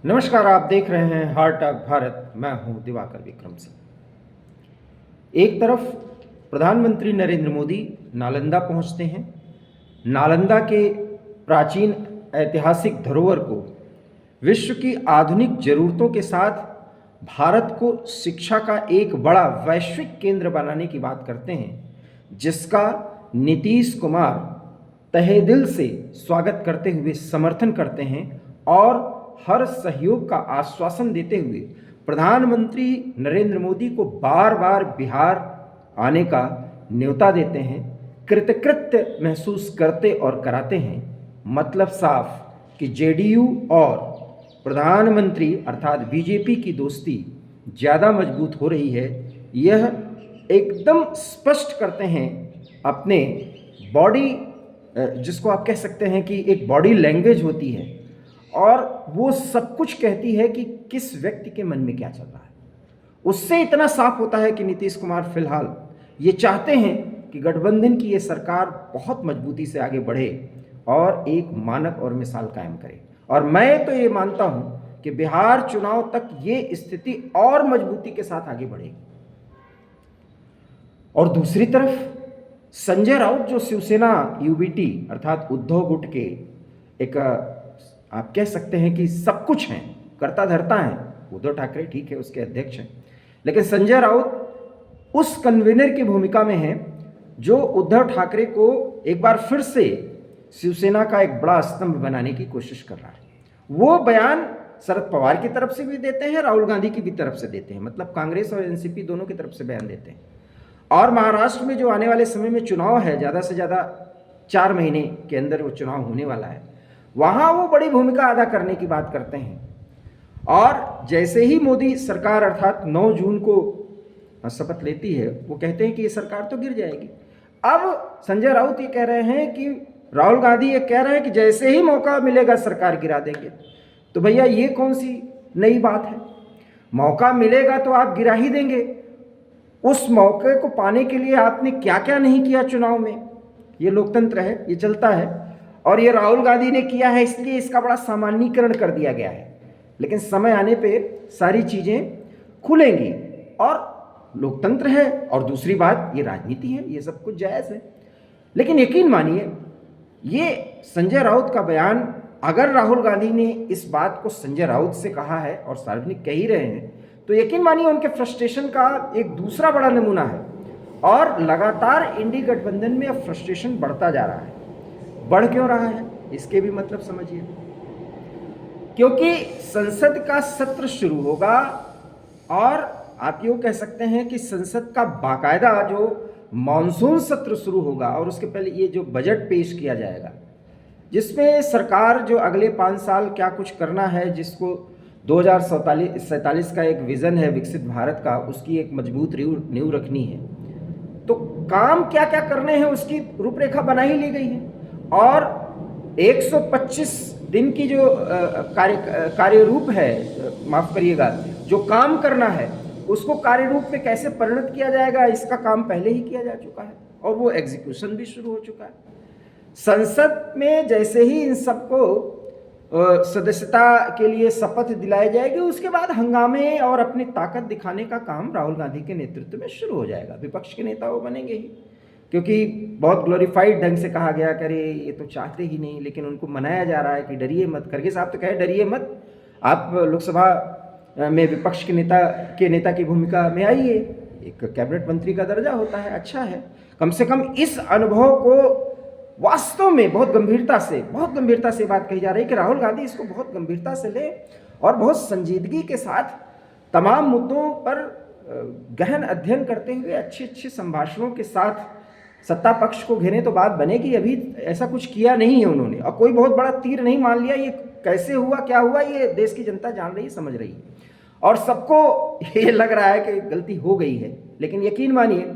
नमस्कार, आप देख रहे हैं हार्ट ऑफ भारत। मैं हूं दिवाकर विक्रम सिंह। एक तरफ प्रधानमंत्री नरेंद्र मोदी नालंदा पहुंचते हैं। नालंदा के प्राचीन ऐतिहासिक धरोहर को विश्व की आधुनिक ज़रूरतों के साथ भारत को शिक्षा का एक बड़ा वैश्विक केंद्र बनाने की बात करते हैं, जिसका नीतीश कुमार तहे दिल से स्वागत करते हुए समर्थन करते हैं और हर सहयोग का आश्वासन देते हुए प्रधानमंत्री नरेंद्र मोदी को बार बार बिहार आने का न्योता देते हैं, कृतकृत्य महसूस करते और कराते हैं। मतलब साफ कि जेडीयू और प्रधानमंत्री अर्थात बीजेपी की दोस्ती ज़्यादा मजबूत हो रही है। यह एकदम स्पष्ट करते हैं अपने बॉडी, जिसको आप कह सकते हैं कि एक बॉडी लैंग्वेज होती है, और वो सब कुछ कहती है कि किस व्यक्ति के मन में क्या चल रहा है। उससे इतना साफ होता है कि नीतीश कुमार फिलहाल ये चाहते हैं कि गठबंधन की ये सरकार बहुत मजबूती से आगे बढ़े और एक मानक और मिसाल कायम करे। और मैं तो ये मानता हूँ कि बिहार चुनाव तक ये स्थिति और मजबूती के साथ आगे बढ़ेगी। और दूसरी तरफ संजय राउत, जो शिवसेना यूबीटी अर्थात उद्धव गुट के एक आप कह सकते हैं कि सब कुछ हैं, करता धरता हैं। उद्धव ठाकरे ठीक है, उसके अध्यक्ष हैं, लेकिन संजय राउत उस कन्वीनर की भूमिका में है जो उद्धव ठाकरे को एक बार फिर से शिवसेना का एक बड़ा स्तंभ बनाने की कोशिश कर रहा है। वो बयान शरद पवार की तरफ से भी देते हैं, राहुल गांधी की भी तरफ से देते हैं, मतलब कांग्रेस और एनसीपी दोनों की तरफ से बयान देते हैं। और महाराष्ट्र में जो आने वाले समय में चुनाव है, ज़्यादा से ज़्यादा 4 महीने के अंदर वो चुनाव होने वाला है, वहाँ वो बड़ी भूमिका अदा करने की बात करते हैं। और जैसे ही मोदी सरकार अर्थात 9 जून को शपथ लेती है, वो कहते हैं कि ये सरकार तो गिर जाएगी। अब संजय राउत ये कह रहे हैं कि राहुल गांधी ये कह रहे हैं कि जैसे ही मौका मिलेगा सरकार गिरा देंगे। तो भैया ये कौन सी नई बात है? मौका मिलेगा तो आप गिरा ही देंगे। उस मौके को पाने के लिए आपने क्या क्या नहीं किया चुनाव में। ये लोकतंत्र है, ये चलता है, और ये राहुल गांधी ने किया है, इसलिए इसका बड़ा सामान्यीकरण कर दिया गया है। लेकिन समय आने पे सारी चीज़ें खुलेंगी, और लोकतंत्र है, और दूसरी बात ये राजनीति है, ये सब कुछ जायज़ है। लेकिन यकीन मानिए, ये संजय राउत का बयान, अगर राहुल गांधी ने इस बात को संजय राउत से कहा है और सार्वजनिक कह ही रहे हैं, तो यकीन मानिए उनके फ्रस्ट्रेशन का एक दूसरा बड़ा नमूना है। और लगातार इंडी गठबंधन में अब फ्रस्ट्रेशन बढ़ता जा रहा है। बढ़ क्यों रहा है इसके भी मतलब समझिए। क्योंकि संसद का सत्र शुरू होगा, और आप यूँ कह सकते हैं कि संसद का बाकायदा जो मॉनसून सत्र शुरू होगा, और उसके पहले ये जो बजट पेश किया जाएगा, जिसमें सरकार जो अगले 5 साल क्या कुछ करना है, जिसको 2047 का एक विज़न है विकसित भारत का, उसकी एक मजबूत नींव रखनी है। तो काम क्या क्या करने हैं उसकी रूपरेखा बना ही ली गई है। और 125 दिन की जो कार्य रूप है, माफ़ करिएगा, जो काम करना है उसको कार्य रूप में कैसे परिणत किया जाएगा, इसका काम पहले ही किया जा चुका है, और वो एग्जीक्यूशन भी शुरू हो चुका है। संसद में जैसे ही इन सबको सदस्यता के लिए शपथ दिलाई जाएगी, उसके बाद हंगामे और अपनी ताकत दिखाने का काम राहुल गांधी के नेतृत्व में शुरू हो जाएगा। विपक्ष के नेता वो बनेंगे ही, क्योंकि बहुत ग्लोरीफाइड ढंग से कहा गया कि अरे ये तो चाहते ही नहीं, लेकिन उनको मनाया जा रहा है कि डरिए मत। खड़गे साहब तो कहे डरिए मत, आप लोकसभा में विपक्ष के नेता की भूमिका में आइए, एक कैबिनेट मंत्री का दर्जा होता है, अच्छा है। कम से कम इस अनुभव को वास्तव में बहुत गंभीरता से बात कही जा रही है कि राहुल गांधी इसको बहुत गंभीरता से ले और बहुत संजीदगी के साथ तमाम मुद्दों पर गहन अध्ययन करते हुए अच्छे संभाषणों के साथ सत्ता पक्ष को घेरे तो बात बनेगी। अभी ऐसा कुछ किया नहीं है उन्होंने, और कोई बहुत बड़ा तीर नहीं मान लिया। ये कैसे हुआ, क्या हुआ, ये देश की जनता जान रही है, समझ रही है, और सबको ये लग रहा है कि गलती हो गई है। लेकिन यकीन मानिए,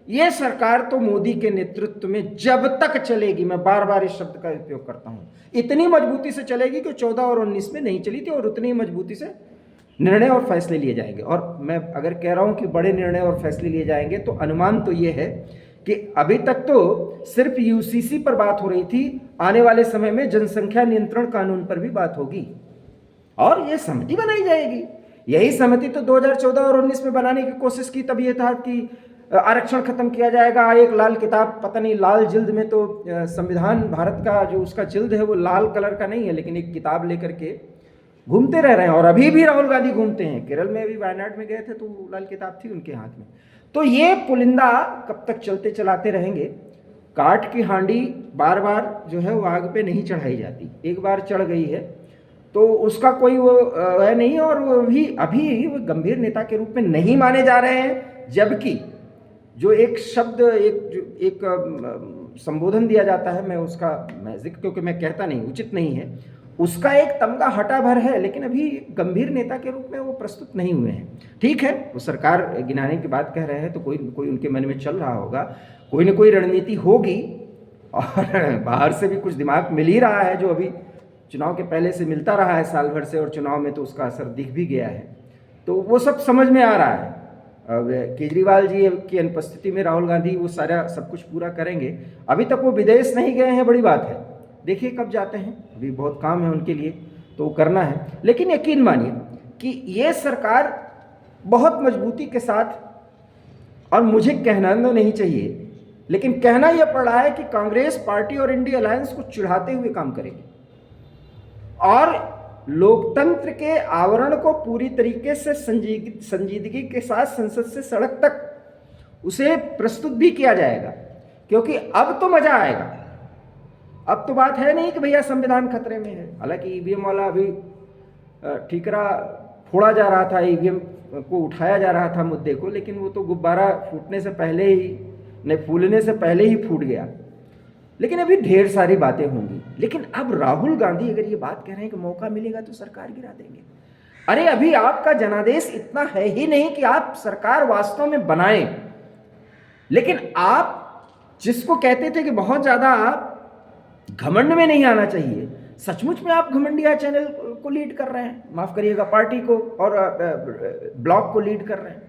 ये सरकार तो मोदी के नेतृत्व में जब तक चलेगी, मैं बार बार इस शब्द का उपयोग करता हूँ, इतनी मजबूती से चलेगी कि 14 और 19 में नहीं चली थी, और उतनी मजबूती से निर्णय और फैसले लिए जाएंगे। और मैं अगर कह रहा हूँ कि बड़े निर्णय और फैसले लिए जाएंगे, तो अनुमान तो ये है कि अभी तक तो सिर्फ यूसीसी पर बात हो रही थी, आने वाले समय में जनसंख्या नियंत्रण कानून पर भी बात होगी। और ये सहमति बनाई जाएगी। यही सहमति तो 2014 और 19 में बनाने की कोशिश की, तब ये था कि आरक्षण खत्म किया जाएगा। एक लाल किताब, पता नहीं लाल जिल्द में, तो संविधान भारत का जो उसका जिल्द है वो लाल कलर का नहीं है, लेकिन एक किताब लेकर के घूमते रह रहे हैं। और अभी भी राहुल गांधी घूमते हैं। केरल में अभी वायनाड में गए थे तो लाल किताब थी उनके हाथ में। तो ये पुलिंदा कब तक चलते चलाते रहेंगे। काठ की हांडी बार बार जो है वो आग पे नहीं चढ़ाई जाती, एक बार चढ़ गई है तो उसका कोई वो है नहीं। और वो भी अभी वो गंभीर नेता के रूप में नहीं माने जा रहे हैं, जबकि जो एक शब्द, एक संबोधन दिया जाता है, मैं जिक्र, क्योंकि मैं कहता नहीं, उचित नहीं है, उसका एक तमगा हटा भर है, लेकिन अभी गंभीर नेता के रूप में वो प्रस्तुत नहीं हुए हैं। ठीक है, वो सरकार गिनाने की बात कह रहे हैं तो कोई उनके मन में चल रहा होगा, कोई ना कोई रणनीति होगी, और बाहर से भी कुछ दिमाग मिल ही रहा है, जो अभी चुनाव के पहले से मिलता रहा है साल भर से, और चुनाव में तो उसका असर दिख भी गया है। तो वो सब समझ में आ रहा है। अब केजरीवाल जी की अनुपस्थिति में राहुल गांधी वो सारा सब कुछ पूरा करेंगे। अभी तक वो विदेश नहीं गए हैं, बड़ी बात है, देखिए कब जाते हैं, अभी बहुत काम है उनके लिए, तो करना है। लेकिन यकीन मानिए कि ये सरकार बहुत मजबूती के साथ, और मुझे कहना तो नहीं चाहिए, लेकिन कहना यह पड़ रहा है कि कांग्रेस पार्टी और इंडिया अलायंस को चिढ़ाते हुए काम करेगी, और लोकतंत्र के आवरण को पूरी तरीके से संजीदगी के साथ संसद से सड़क तक उसे प्रस्तुत भी किया जाएगा। क्योंकि अब तो मजा आएगा, अब तो बात है नहीं कि भैया संविधान खतरे में है। हालांकि ईवीएम वाला अभी ठीकरा फोड़ा जा रहा था, ईवीएम को उठाया जा रहा था मुद्दे को, लेकिन वो तो गुब्बारा फूटने से पहले ही, नहीं फूलने से पहले ही फूट गया। लेकिन अभी ढेर सारी बातें होंगी। लेकिन अब राहुल गांधी अगर ये बात कह रहे हैं कि मौका मिलेगा तो सरकार गिरा देंगे, अरे अभी आपका जनादेश इतना है ही नहीं कि आप सरकार वास्तव में बनाएं। लेकिन आप जिसको कहते थे कि बहुत ज्यादा घमंड में नहीं आना चाहिए, सचमुच में आप घमंडिया चैनल को लीड कर रहे हैं, माफ करिएगा, पार्टी को और ब्लॉक को लीड कर रहे हैं,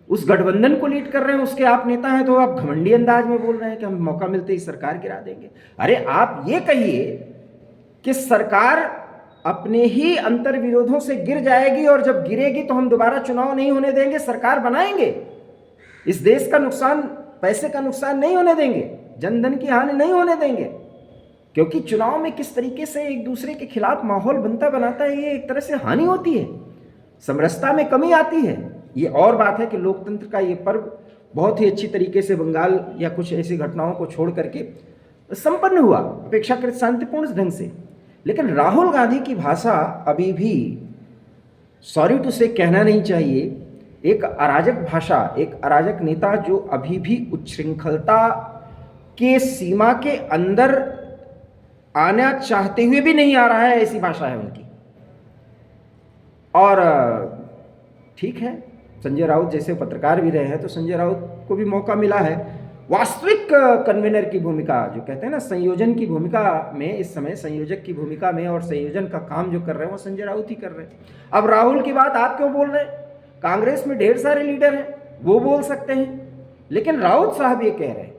उस गठबंधन को लीड कर रहे हैं, उसके आप नेता हैं, तो आप घमंडी अंदाज में बोल रहे हैं कि हम मौका मिलते ही सरकार गिरा देंगे। अरे आप ये कहिए कि सरकार अपने ही अंतर विरोधों से गिर जाएगी, और जब गिरेगी तो हम दोबारा चुनाव नहीं होने देंगे, सरकार बनाएंगे, इस देश का नुकसान, पैसे का नुकसान नहीं होने देंगे, जनधन की हानि नहीं होने देंगे। क्योंकि चुनाव में किस तरीके से एक दूसरे के खिलाफ माहौल बनता बनाता है, ये एक तरह से हानि होती है, समरसता में कमी आती है। ये और बात है कि लोकतंत्र का ये पर्व बहुत ही अच्छी तरीके से बंगाल या कुछ ऐसी घटनाओं को छोड़ करके संपन्न हुआ, अपेक्षाकृत शांतिपूर्ण ढंग से। लेकिन राहुल गांधी की भाषा अभी भी, सॉरी टू से कहना नहीं चाहिए, एक अराजक भाषा, एक अराजक नेता जो अभी भी उच्छृंखलता के सीमा के अंदर आना चाहते हुए भी नहीं आ रहा है, ऐसी भाषा है उनकी। और ठीक है, संजय राउत जैसे पत्रकार भी रहे हैं, तो संजय राउत को भी मौका मिला है वास्तविक कन्वीनर की भूमिका, जो कहते हैं ना संयोजन की भूमिका में, इस समय संयोजक की भूमिका में, और संयोजन का काम जो कर रहे हैं वो संजय राउत ही कर रहे हैं। अब राहुल की बात आप क्यों बोल रहे हैं? कांग्रेस में ढेर सारे लीडर हैं, वो बोल सकते हैं, लेकिन राउत साहब ये कह रहे हैं।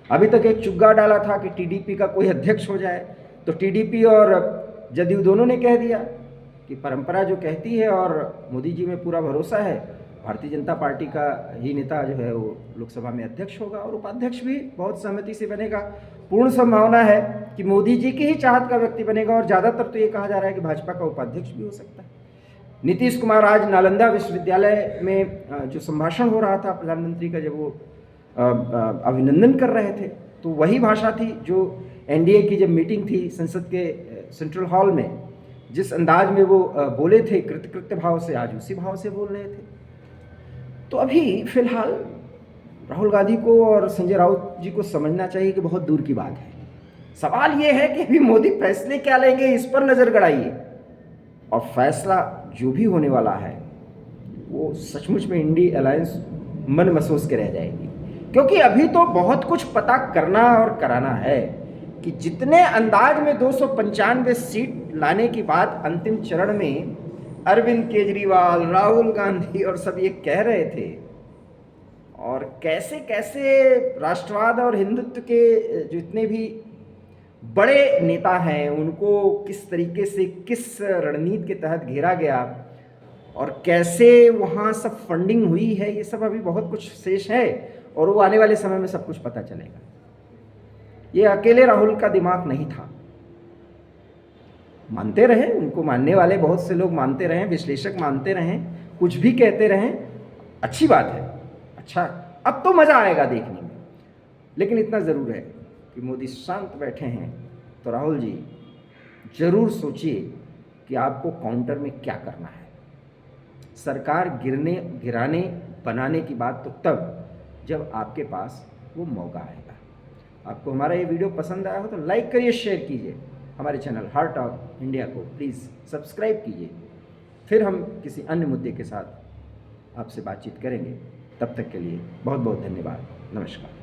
अभी तक एक चुग्गा डाला था कि टीडीपी का कोई अध्यक्ष हो जाए, तो टीडीपी और जदयू दोनों ने कह दिया कि परंपरा जो कहती है, और मोदी जी में पूरा भरोसा है, भारतीय जनता पार्टी का ही नेता जो है वो लोकसभा में अध्यक्ष होगा, और उपाध्यक्ष भी बहुत सहमति से बनेगा। पूर्ण संभावना है कि मोदी जी की ही चाहत का व्यक्ति बनेगा, और ज़्यादातर तो ये कहा जा रहा है कि भाजपा का उपाध्यक्ष भी हो सकता है। नीतीश कुमार आज नालंदा विश्वविद्यालय में जो संभाषण हो रहा था प्रधानमंत्री का, जब वो अभिनंदन कर रहे थे, तो वही भाषा थी जो एनडीए की जब मीटिंग थी संसद के सेंट्रल हॉल में, जिस अंदाज में वो बोले थे कृतकृत्य भाव से, आज उसी भाव से बोल रहे थे। तो अभी फिलहाल राहुल गांधी को और संजय राउत जी को समझना चाहिए कि बहुत दूर की बात है। सवाल ये है कि अभी मोदी फैसले क्या लेंगे, इस पर नजर गड़ाइए, और फैसला जो भी होने वाला है वो सचमुच में इंडिया अलायंस मन महसूस के रह जाएगी। क्योंकि अभी तो बहुत कुछ पता करना और कराना है कि जितने अंदाज में 295 सीट लाने की बात अंतिम चरण में अरविंद केजरीवाल, राहुल गांधी और सब ये कह रहे थे, और कैसे कैसे राष्ट्रवाद और हिंदुत्व के जितने भी बड़े नेता हैं, उनको किस तरीके से, किस रणनीति के तहत घेरा गया और कैसे वहाँ सब फंडिंग हुई है, ये सब अभी बहुत कुछ शेष है और वो आने वाले समय में सब कुछ पता चलेगा। ये अकेले राहुल का दिमाग नहीं था। मानते रहे, उनको मानने वाले बहुत से लोग मानते रहे, विश्लेषक मानते रहे, कुछ भी कहते रहे, अच्छी बात है, अच्छा, अब तो मज़ा आएगा देखने में। लेकिन इतना ज़रूर है कि मोदी शांत बैठे हैं तो राहुल जी जरूर सोचिए कि आपको काउंटर में क्या करना है। सरकार गिराने बनाने की बात तो तब जब आपके पास वो मौका आएगा। आपको हमारा ये वीडियो पसंद आया हो तो लाइक करिए, शेयर कीजिए, हमारे चैनल हार्ट ऑफ इंडिया को प्लीज़ सब्सक्राइब कीजिए। फिर हम किसी अन्य मुद्दे के साथ आपसे बातचीत करेंगे। तब तक के लिए बहुत बहुत धन्यवाद। नमस्कार।